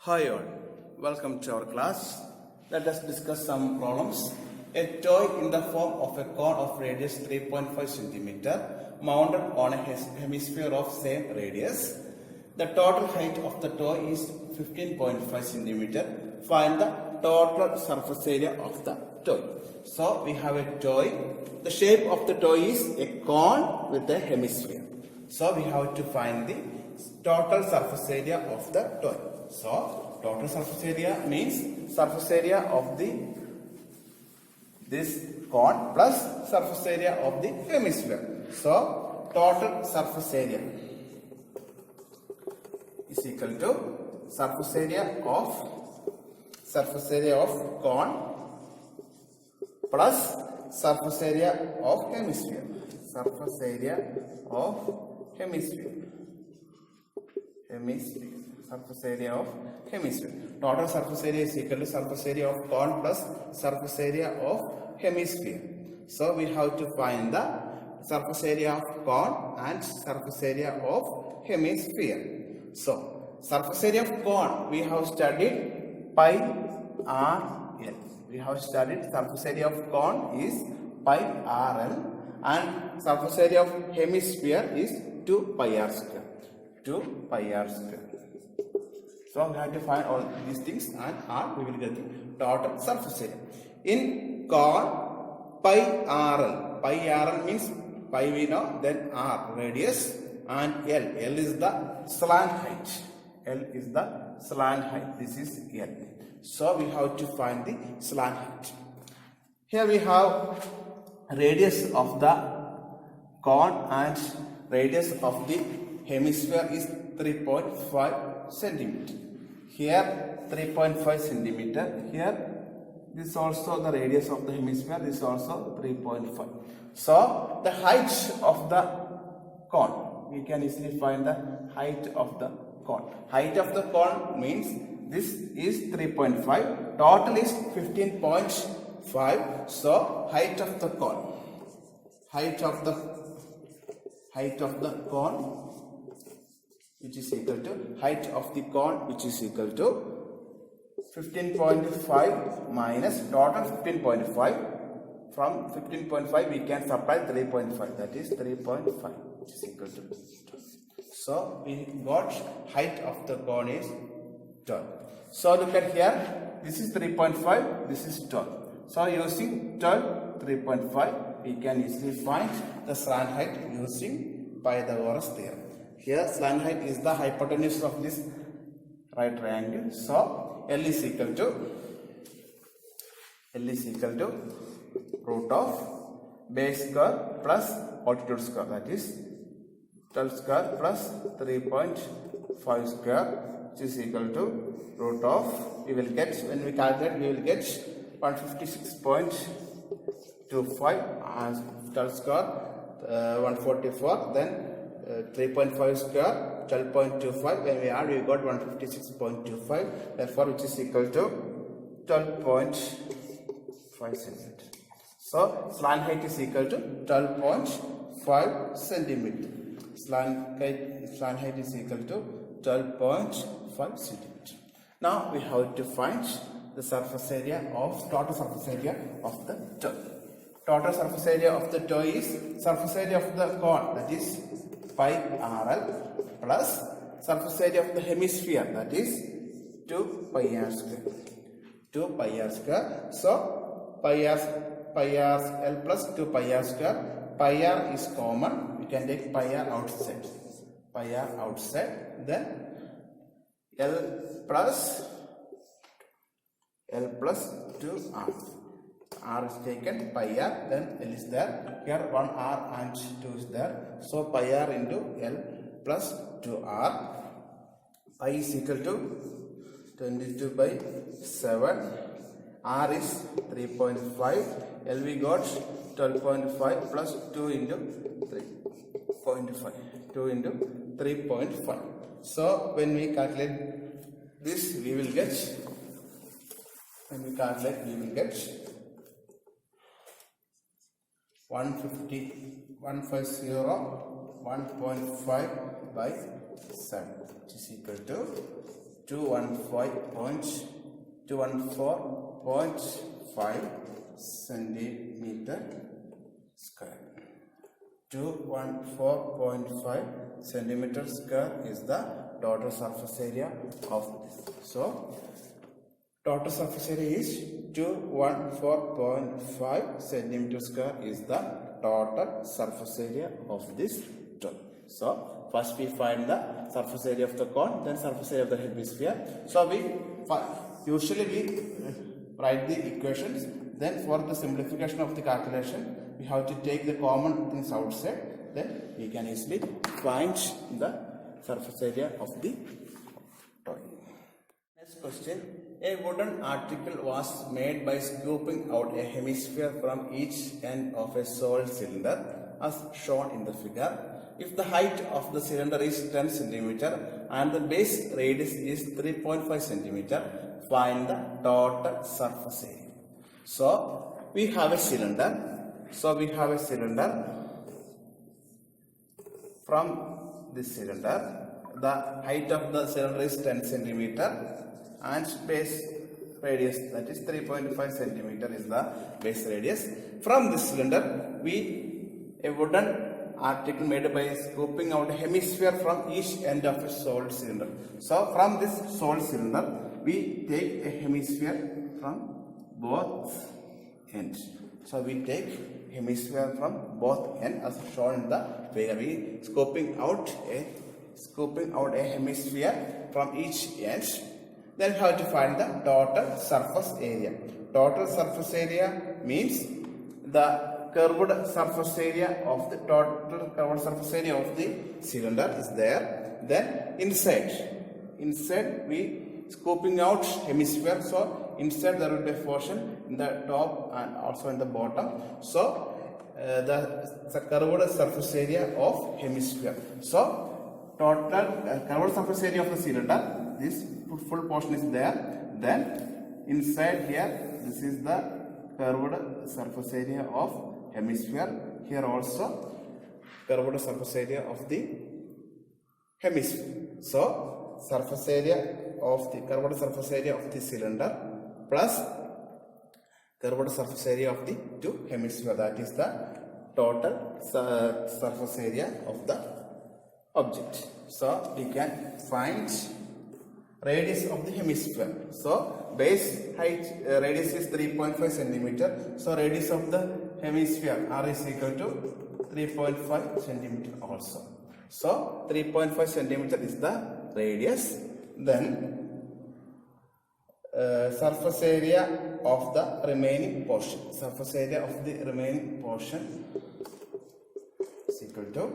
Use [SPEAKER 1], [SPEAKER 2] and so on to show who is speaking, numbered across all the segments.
[SPEAKER 1] Hi all, welcome to our class. Let us discuss some problems. A toy in the form of a cone of radius 3.5 centimeter mounted on a hemisphere of same radius. The total height of the toy is 15.5 centimeter. Find the total surface area of the toy. So we have a toy. The shape of the toy is a cone with a hemisphere. So we have to find the total surface area of the toy. So total surface area means surface area of this cone plus surface area of the hemisphere. So total surface area is equal to surface area of cone plus surface area of hemisphere. Surface area of hemisphere. Surface area of hemisphere. Total surface area is equal to surface area of cone plus surface area of hemisphere. So we have to find the surface area of cone and surface area of hemisphere. So surface area of cone we have studied pi r l. We have studied surface area of cone is pi r l and surface area of hemisphere is 2 pi r square. 2 pi r square. So we have to find all these things and R we will get the total surface area. In cone, pi RL. Pi RL means pi we know, then R radius and L. L is the slant height. L is the slant height. This is L. So we have to find the slant height. Here we have radius of the cone and radius of the hemisphere is 3.5 centimeter. Here 3.5 centimeter. Here this is also the radius of the hemisphere. This is also 3.5. So the height of the cone, we can easily find the height of the cone. Height of the cone means this is 3.5. Total is 15.5. So height of the cone. Height of the cone which is equal to height of the cone which is equal to 15.5 minus total 15.5. From 15.5 we can subtract 3.5, that is 3.5 which is equal to 12. So we got height of the cone is 12. So look at here, this is 3.5, this is 12. So using 12, 3.5 we can easily find the slant height using Pythagoras theorem. Here slant height is the hypotenuse of this right triangle. So L is equal to root of base square plus altitude square, that is 12 square plus 3.5 square, which is equal to root of, we will get, when we calculate we will get 156.25 as 12 square 144, then 3.5 square 12.25, when we add we got 156.25, therefore which is equal to 12.5 centimeter. So slant height is equal to 12.5 centimeter. Slant height is equal to 12.5 centimeter. Now we have to find the surface area of total surface area of the toy. Total surface area of the toy is surface area of the cone, that is pi RL plus surface area of the hemisphere, that is 2 pi r square. 2 pi r square. So pi r L plus 2 pi r square. Pi r is common. We can take pi r outside. Pi r outside. Then L plus 2 r. R is taken, pi r, then L is there. Here 1 r and 2 is there. So pi r into L plus 2 r. Pi is equal to 22 by 7. R is 3.5. L we got 12.5 plus 2 into 3.5. 2 into 3.5. So when we calculate this, we will get 1.5 by 7, which is equal to 214.5 centimeter square. 214.5 centimeter square is the total surface area of this. So total surface area is 214.5 centimeter square is the total surface area of this dome. So first we find the surface area of the cone, then surface area of the hemisphere. So we usually write the equations. Then for the simplification of the calculation, we have to take the common things outside. Then we can easily find the surface area of the toy. Next question. A wooden article was made by scooping out a hemisphere from each end of a solid cylinder as shown in the figure. If the height of the cylinder is 10 cm and the base radius is 3.5 cm, find the total surface area. So we have a cylinder. From this cylinder, the height of the cylinder is 10 cm and base radius, that is 3.5 cm is the base radius. From this cylinder, a wooden article made by scooping out a hemisphere from each end of a solid cylinder. So from this solid cylinder, we take a hemisphere from both ends. So we take hemisphere from both ends as shown in the figure. We scooping out a hemisphere from each end. Then we have to find the total surface area. Total surface area means the curved surface area of the cylinder is there. Then inside we scooping out hemisphere. So inside there will be a portion in the top and also in the bottom. So the curved surface area of hemisphere. So total curved surface area of the cylinder, this full portion is there. Then inside here, this is the curved surface area of hemisphere. Here also curved surface area of the hemisphere. So surface area of the curved surface area of the cylinder plus curved surface area of the two hemisphere, that is the total surface area of the object. So we can find radius of the hemisphere. So base height radius is 3.5 centimeter. So radius of the hemisphere R is equal to 3.5 centimeter also. So 3.5 centimeter is the radius. Then surface area of the remaining portion. Surface area of the remaining portion is equal to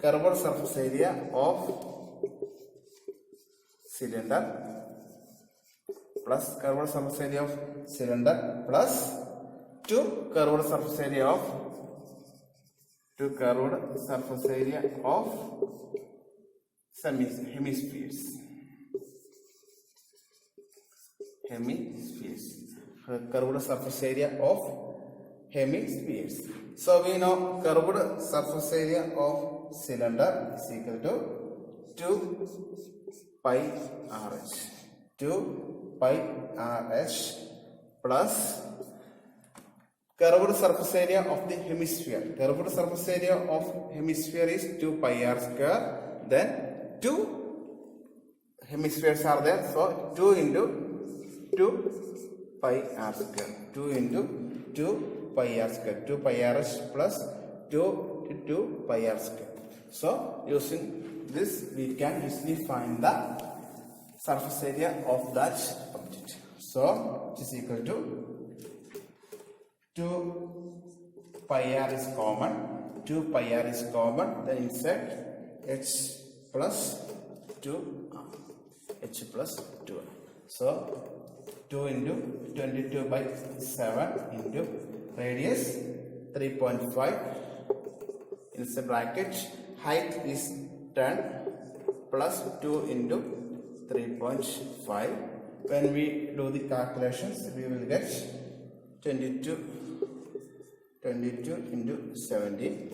[SPEAKER 1] curved surface area of cylinder plus curved surface area of cylinder plus 2 curved surface area of hemispheres. Curved surface area of hemispheres. So we know curved surface area of cylinder is equal to 2 pi RH. 2 pi RH plus curved surface area of the hemisphere. Curved surface area of hemisphere is 2 pi r square. Then 2 hemispheres are there. So 2 into 2 pi r square. 2 into 2 pi r square. 2 pi RH plus 2 into 2 pi r square. So using this we can easily find the surface area of that object. So it is equal to 2 pi r is common. 2 pi r is common. Then inside h plus 2 h plus 2. So 2 into 22 by 7 into radius 3.5 inside bracket. Height is 10 plus 2 into 3.5. When we do the calculations, we will get 22 into 17.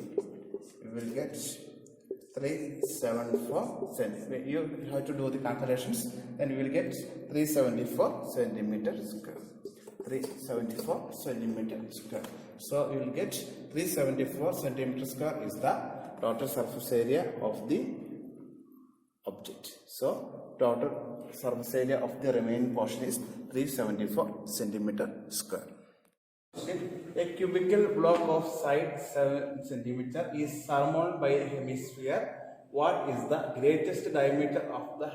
[SPEAKER 1] We will get 374 centimeter. You have to do the calculations, then you will get 374 centimeter square. 374 centimeter square. So you will get 374 centimeter square is the total surface area of the object. So total surface area of the remaining portion is 374 centimeter square. A cubical block of side 7 centimeter is surmounted by a hemisphere. What is the greatest diameter of the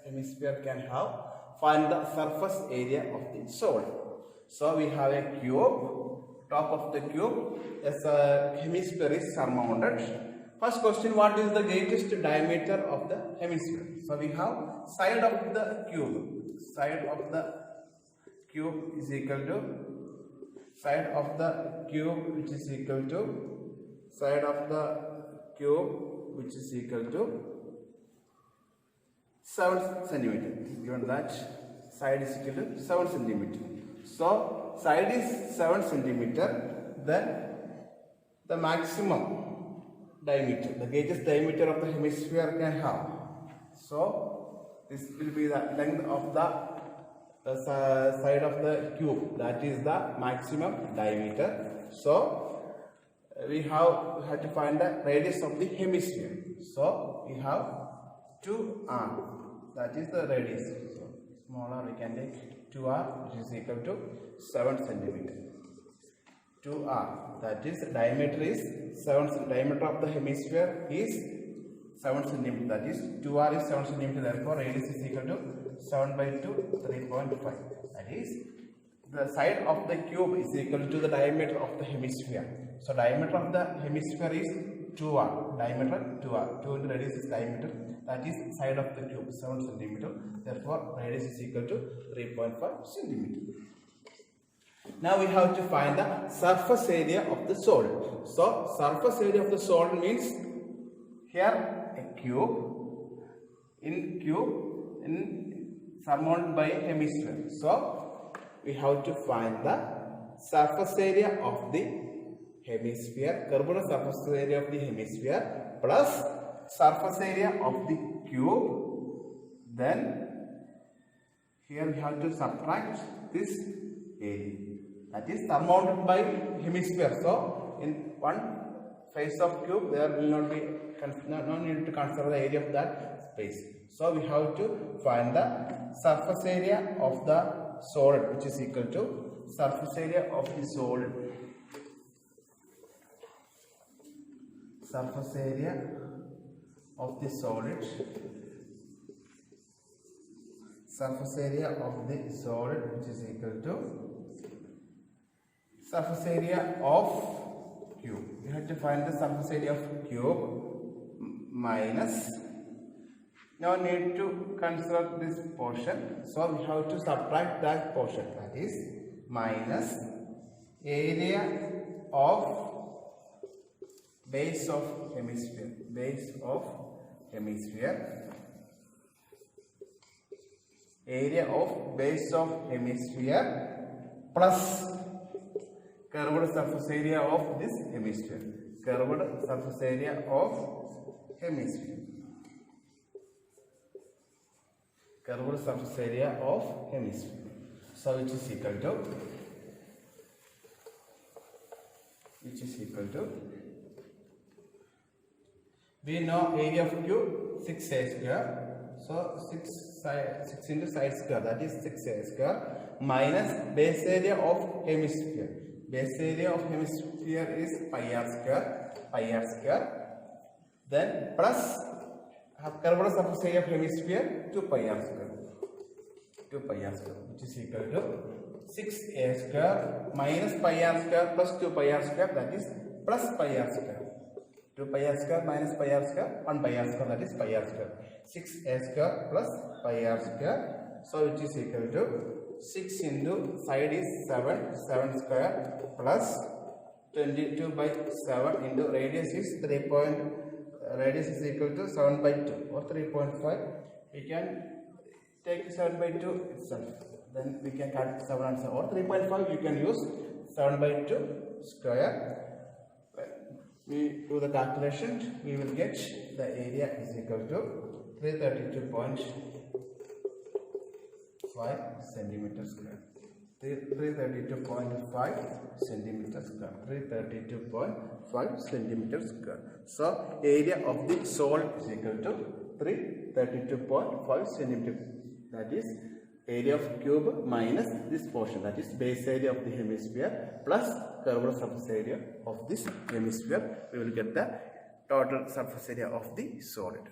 [SPEAKER 1] hemisphere can have? Find the surface area of the solid. So we have a cube. Top of the cube, as a hemisphere is surmounted. First question: what is the greatest diameter of the hemisphere? So we have side of the cube. Side of the cube is equal to side of the cube, which is equal to side of the cube, which is equal to 7 centimeter. Given that side is equal to 7 centimeter. So side is 7 centimeter. Then the maximum diameter, the greatest diameter of the hemisphere can have. So this will be the length of the side of the cube, that is the maximum diameter. So we have to find the radius of the hemisphere. So we have 2r, that is the radius. So smaller we can take 2r, which is equal to 7 centimeter. 2r, that is diameter is 7. Diameter of the hemisphere is 7 centimeter, that is 2r is 7 centimeter. Therefore radius is equal to 7 by 2, 3.5. That is, the side of the cube is equal to the diameter of the hemisphere. So diameter of the hemisphere is 2r. Diameter 2r. 2 into radius is diameter. That is side of the cube, 7 centimeter. Therefore radius is equal to 3.5 centimeter. Now we have to find the surface area of the solid. So surface area of the solid means here a cube, in surmounted by a hemisphere. So we have to find the surface area of the hemisphere, curved surface area of the hemisphere plus surface area of the cube. Then here we have to subtract this area, that is surmounted by hemisphere. So in one face of cube there will not be no need to consider the area of that space. So we have to find the surface area of the solid, which is equal to surface area of the solid. Surface area of the solid. Surface area of the solid, which is equal to surface area of cube. We have to find the surface area of cube minus, no need to consider this portion, so we have to subtract that portion, that is minus area of base of hemisphere, area of base of hemisphere plus curved surface area of this hemisphere, curved surface area of hemisphere, curved surface area of hemisphere. So which is equal to we know area of cube 6a square. So 6 into side square, that is 6a square minus base area of hemisphere. Base area of hemisphere is pi r square. Then plus curved surface area of hemisphere 2 pi r square, which is equal to 6a square minus pi r square plus 2 pi r square, that is plus pi r square. 2 pi r square minus pi r square, 1 pi r square, that is pi r square. 6a square plus pi r square, so which is equal to 6 into side is 7 square plus 22 by 7 into radius is radius is equal to 7 by 2 or 3.5. We can take 7 by 2 itself, then we can cut 7 and 7, or 3.5 you can use 7 by 2 square. we do the calculation, we will get the area is equal to 332.5 centimeters square. 332.5 centimeters square. 332.5 centimeters square. So area of the solid is equal to 332.5 centimeters. That is area of cube minus this portion, that is base area of the hemisphere plus curved surface area of this hemisphere. We will get the total surface area of the solid.